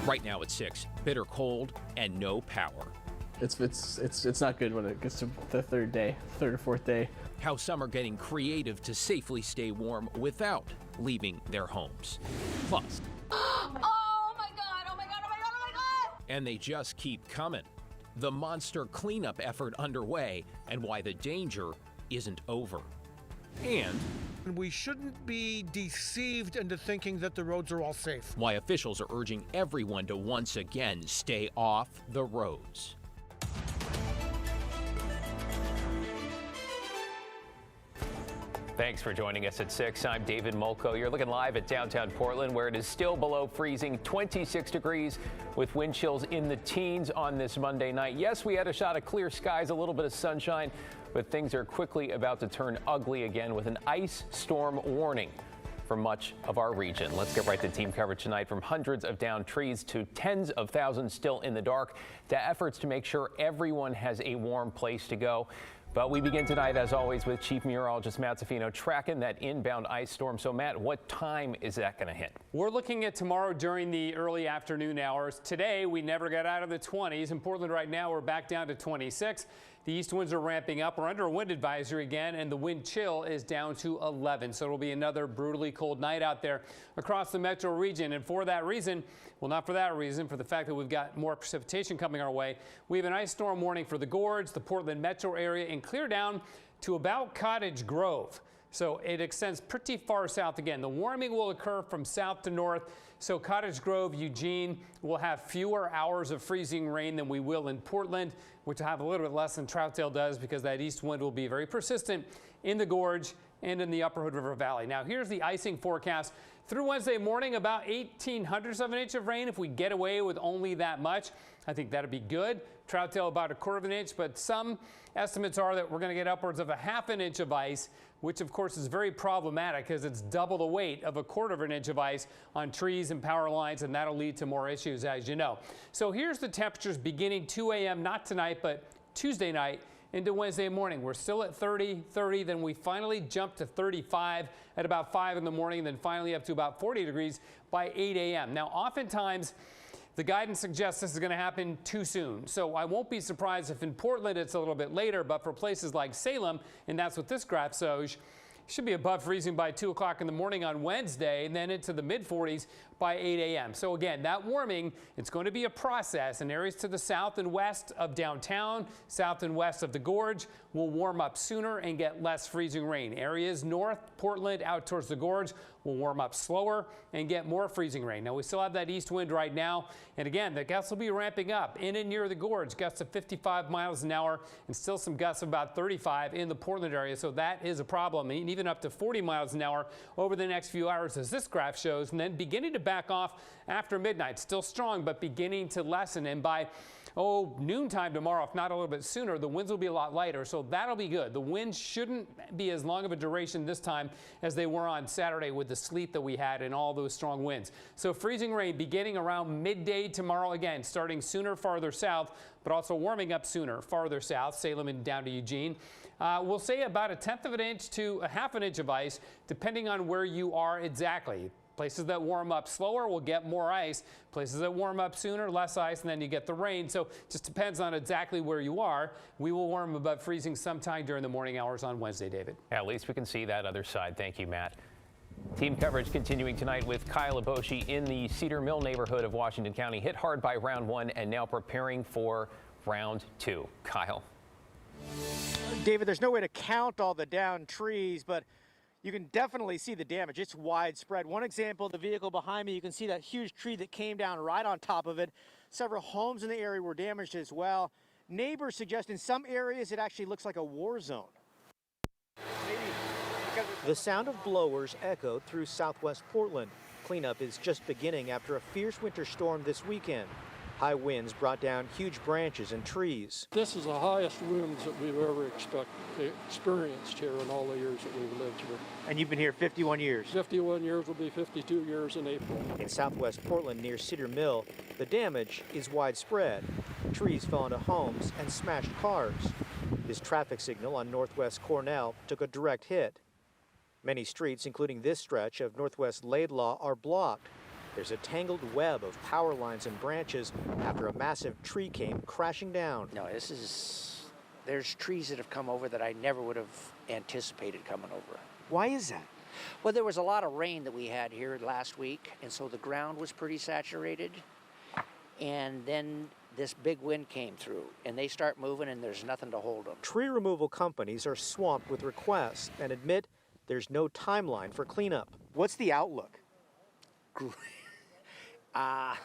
Right now at 6, bitter cold and no power. It's not good when it gets to the third or fourth day. How some are getting creative to safely stay warm without leaving their homes. Plus, oh my God, oh my God, oh my God, oh my God! And they just keep coming. The monster cleanup effort underway and why the danger isn't over. And we shouldn't be deceived into thinking that the roads are all safe. Why officials are urging everyone to once again stay off the roads. Thanks for joining us at 6. I'm David Molko. You're looking live at downtown Portland, where it is still below freezing, 26 degrees, with wind chills in the teens on this Monday night. Yes, we had a shot of clear skies, a little bit of sunshine, but things are quickly about to turn ugly again with an ice storm warning for much of our region. Let's get right to team coverage tonight. From hundreds of downed trees to tens of thousands still in the dark, to efforts to make sure everyone has a warm place to go. But we begin tonight, as always, with Chief Meteorologist Matt Zaffino tracking that inbound ice storm. So, Matt, what time is that going to hit? We're looking at tomorrow during the early afternoon hours. Today, we never got out of the 20s. In Portland right now, we're back down to 26. The east winds are ramping up. We're under a wind advisory again, and the wind chill is down to 11. So it'll be another brutally cold night out there across the metro region. And for that reason, well, not for that reason, for the fact that we've got more precipitation coming our way, we have an ice storm warning for the Gorge, the Portland metro area, and clear down to about Cottage Grove. So it extends pretty far south again. The warming will occur from south to north. So Cottage Grove, Eugene will have fewer hours of freezing rain than we will in Portland, which will have a little bit less than Troutdale does because that east wind will be very persistent in the Gorge and in the upper Hood River Valley. Now here's the icing forecast. Through Wednesday morning, about 1/1800th of an inch of rain. If we get away with only that much, I think that'd be good. Troutdale about 1/4 of an inch, but some estimates are that we're going to get upwards of 1/2 inch of ice, which of course is very problematic because it's double the weight of 1/4 of an inch of ice on trees and power lines, and that'll lead to more issues, as you know. So here's the temperatures beginning 2 a.m. not tonight, but Tuesday night into Wednesday morning. We're still at 30, then we finally jump to 35 at about 5 in the morning, then finally up to about 40 degrees by 8 a.m. Now, oftentimes, the guidance suggests this is going to happen too soon. So I won't be surprised if in Portland it's a little bit later, but for places like Salem, and that's what this graph shows, should be above freezing by 2 o'clock in the morning on Wednesday, and then into the mid-40s by 8 a.m. So again, that warming, it's going to be a process, and areas to the south and west of downtown, south and west of the Gorge will warm up sooner and get less freezing rain. Areas north, Portland, out towards the Gorge will warm up slower and get more freezing rain. Now, we still have that east wind right now, and again, the gusts will be ramping up in and near the Gorge, gusts of 55 miles an hour, and still some gusts of about 35 in the Portland area, so that is a problem, and even up to 40 miles an hour over the next few hours, as this graph shows, and then beginning to back off after midnight. Still strong, but beginning to lessen, and by noontime tomorrow, if not a little bit sooner, the winds will be a lot lighter, so that'll be good. The winds shouldn't be as long of a duration this time as they were on Saturday with the sleet that we had and all those strong winds. So freezing rain beginning around midday tomorrow, again, starting sooner farther south, but also warming up sooner farther south, Salem and down to Eugene. We'll say about 1/10 of an inch to 1/2 an inch of ice, depending on where you are exactly. Places that warm up slower will get more ice. Places that warm up sooner, less ice, and then you get the rain. So it just depends on exactly where you are. We will warm above freezing sometime during the morning hours on Wednesday, David. At least we can see that other side. Thank you, Matt. Team coverage continuing tonight with Kyle Aboshi in the Cedar Mill neighborhood of Washington County, hit hard by round 1 and now preparing for round 2. Kyle. David, there's no way to count all the downed trees, but you can definitely see the damage. It's widespread. One example, the vehicle behind me, you can see that huge tree that came down right on top of it. Several homes in the area were damaged as well. Neighbors suggest in some areas it actually looks like a war zone. The sound of blowers echoed through southwest Portland. Cleanup is just beginning after a fierce winter storm this weekend. High winds brought down huge branches and trees. This is the highest winds that we've ever experienced here in all the years that we've lived here. And you've been here 51 years? 51 years will be 52 years in April. In southwest Portland near Cedar Mill, the damage is widespread. Trees fell into homes and smashed cars. This traffic signal on Northwest Cornell took a direct hit. Many streets, including this stretch of Northwest Laidlaw, are blocked. There's a tangled web of power lines and branches after a massive tree came crashing down. No, there's trees that have come over that I never would have anticipated coming over. Why is that? Well, there was a lot of rain that we had here last week, and so the ground was pretty saturated. And then this big wind came through, and they start moving, and there's nothing to hold them. Tree removal companies are swamped with requests and admit there's no timeline for cleanup. What's the outlook? I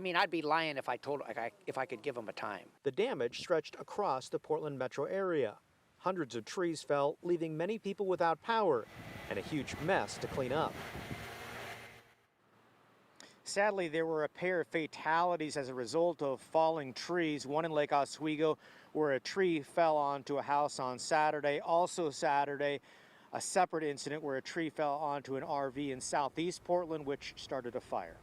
mean, I'd be lying if I could give them a time. The damage stretched across the Portland metro area. Hundreds of trees fell, leaving many people without power and a huge mess to clean up. Sadly, there were a pair of fatalities as a result of falling trees, one in Lake Oswego where a tree fell onto a house on Saturday. Also Saturday, a separate incident where a tree fell onto an RV in southeast Portland, which started a fire.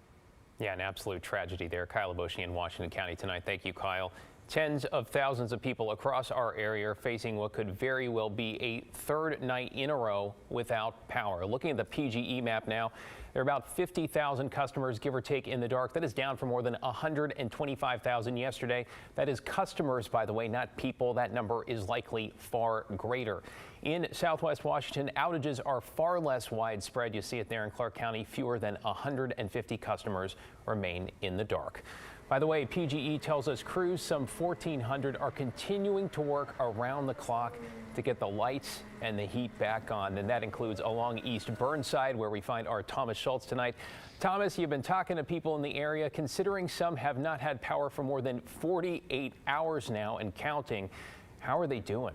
Yeah, an absolute tragedy there. Kyle Aboshi in Washington County tonight. Thank you, Kyle. Tens of thousands of people across our area are facing what could very well be a third night in a row without power. Looking at the PGE map now, there are about 50,000 customers, give or take, in the dark. That is down from more than 125,000 yesterday. That is customers, by the way, not people. That number is likely far greater. In Southwest Washington, outages are far less widespread. You see it there in Clark County. Fewer than 150 customers remain in the dark. By the way, PGE tells us crews, some 1,400, are continuing to work around the clock to get the lights and the heat back on. And that includes along East Burnside, where we find our Thomas Schultz tonight. Thomas, you've been talking to people in the area, considering some have not had power for more than 48 hours now and counting. How are they doing?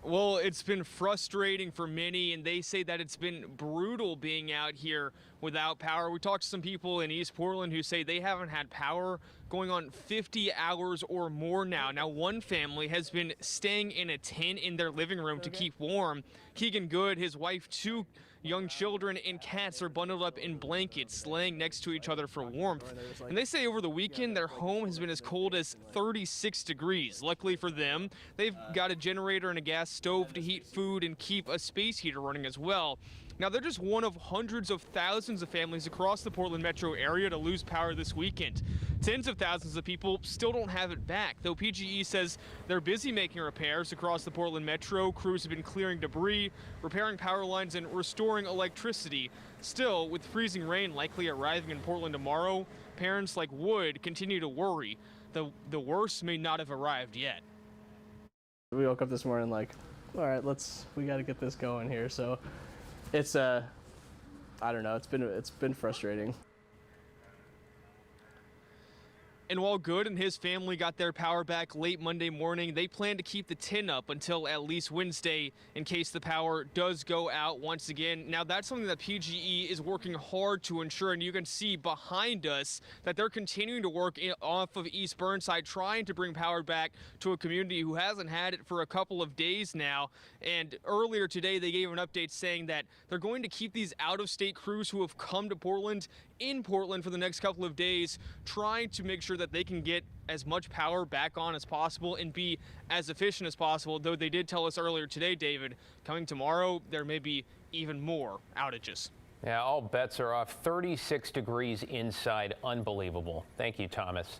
Well, it's been frustrating for many, and they say that it's been brutal being out here without power. We talked to some people in East Portland who say they haven't had power going on 50 hours or more now. Now, one family has been staying in a tent in their living room to keep warm. Keegan Good, his wife, two young children and cats are bundled up in blankets, laying next to each other for warmth. And they say over the weekend, their home has been as cold as 36 degrees. Luckily for them, they've got a generator and a gas stove to heat food and keep a space heater running as well. Now, they're just one of hundreds of thousands of families across the Portland metro area to lose power this weekend. Tens of thousands of people still don't have it back, though PGE says they're busy making repairs across the Portland metro. Crews have been clearing debris, repairing power lines, and restoring electricity. Still, with freezing rain likely arriving in Portland tomorrow, parents like Wood continue to worry. The worst may not have arrived yet. We woke up this morning like, all right, we got to get this going here. So it's I don't know, it's been frustrating. And while Good and his family got their power back late Monday morning, they plan to keep the tent up until at least Wednesday in case the power does go out once again. Now, that's something that PGE is working hard to ensure, and you can see behind us that they're continuing to work off of East Burnside, trying to bring power back to a community who hasn't had it for a couple of days now. And earlier today, they gave an update saying that they're going to keep these out-of-state crews who have come to Portland in Portland for the next couple of days, trying to make sure that they can get as much power back on as possible and be as efficient as possible. Though they did tell us earlier today, David, coming tomorrow, there may be even more outages. Yeah, all bets are off. 36 degrees inside. Unbelievable. Thank you, Thomas.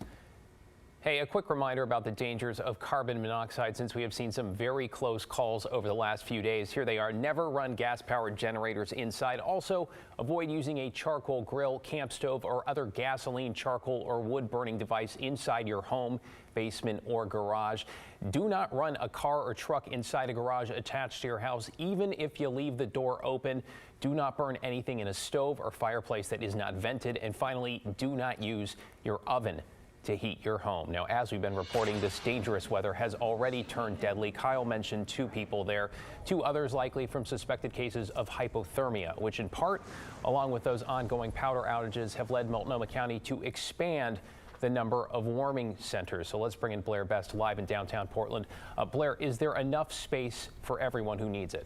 Hey, a quick reminder about the dangers of carbon monoxide, since we have seen some very close calls over the last few days. Here they are. Never run gas-powered generators inside. Also, avoid using a charcoal grill, camp stove, or other gasoline, charcoal, or wood-burning device inside your home, basement, or garage. Do not run a car or truck inside a garage attached to your house, even if you leave the door open. Do not burn anything in a stove or fireplace that is not vented. And finally, do not use your oven to heat your home. Now, as we've been reporting, this dangerous weather has already turned deadly. Kyle mentioned 2 people there, 2 others likely from suspected cases of hypothermia, which in part, along with those ongoing power outages, have led Multnomah County to expand the number of warming centers. So let's bring in Blair Best live in downtown Portland. Blair, is there enough space for everyone who needs it?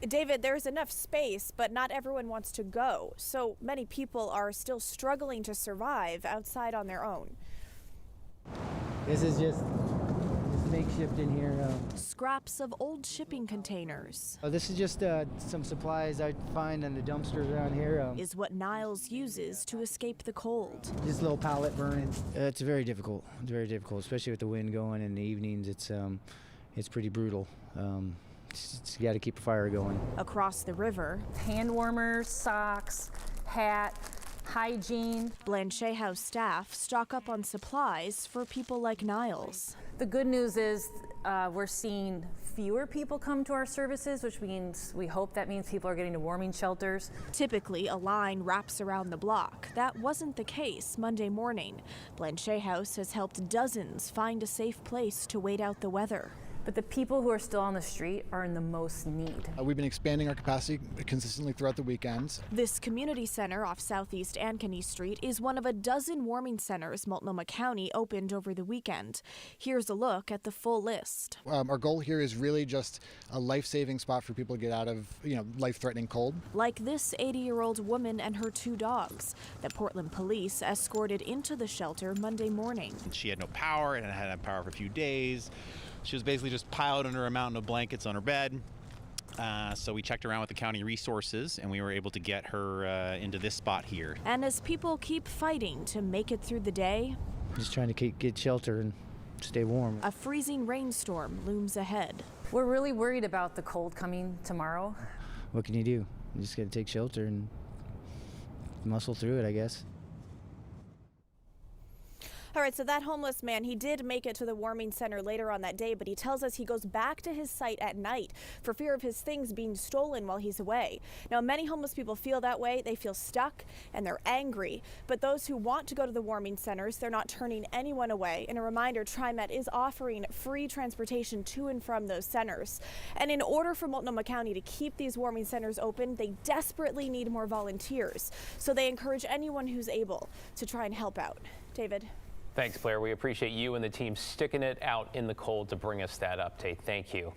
David, there's enough space, but not everyone wants to go. So many people are still struggling to survive outside on their own. This is just makeshift in here. Scraps of old shipping containers. This is just some supplies I find in the dumpsters around here. Is what Niles uses to escape the cold. Just a little pallet burning. It's very difficult. It's very difficult, especially with the wind going in the evenings. It's pretty brutal. You got to keep a fire going. Across the river, Hand warmers, socks, hat, hygiene. Blanchet House staff stock up on supplies for people like Niles. The good news is we're seeing fewer people come to our services, which means we hope that means people are getting to warming shelters. Typically, a line wraps around the block. That wasn't the case Monday morning. Blanchet House has helped dozens find a safe place to wait out the weather. But the people who are still on the street are in the most need. We've been expanding our capacity consistently throughout the weekends. This community center off Southeast Ankeny Street is one of a dozen warming centers Multnomah County opened over the weekend. Here's a look at the full list. Our goal here is really just a life-saving spot for people to get out of, life-threatening cold. Like this 80-year-old woman and her 2 dogs that Portland police escorted into the shelter Monday morning. She had no power and hadn't had power for a few days. She was basically just piled under a mountain of blankets on her bed. So we checked around with the county resources and we were able to get her into this spot here. And as people keep fighting to make it through the day, Just trying to get shelter and stay warm. a freezing rainstorm looms ahead. We're really worried about the cold coming tomorrow. What can you do? You just got to take shelter and muscle through it, I guess. All right, so that homeless man, he did make it to the warming center later on that day, but he tells us he goes back to his site at night for fear of his things being stolen while he's away. Now, many homeless people feel that way. They feel stuck and they're angry. But those who want to go to the warming centers, they're not turning anyone away. And a reminder, TriMet is offering free transportation to and from those centers. And in order for Multnomah County to keep these warming centers open, they desperately need more volunteers. So they encourage anyone who's able to try and help out. David. Thanks, Blair. We appreciate you and the team sticking it out in the cold to bring us that update. Thank you.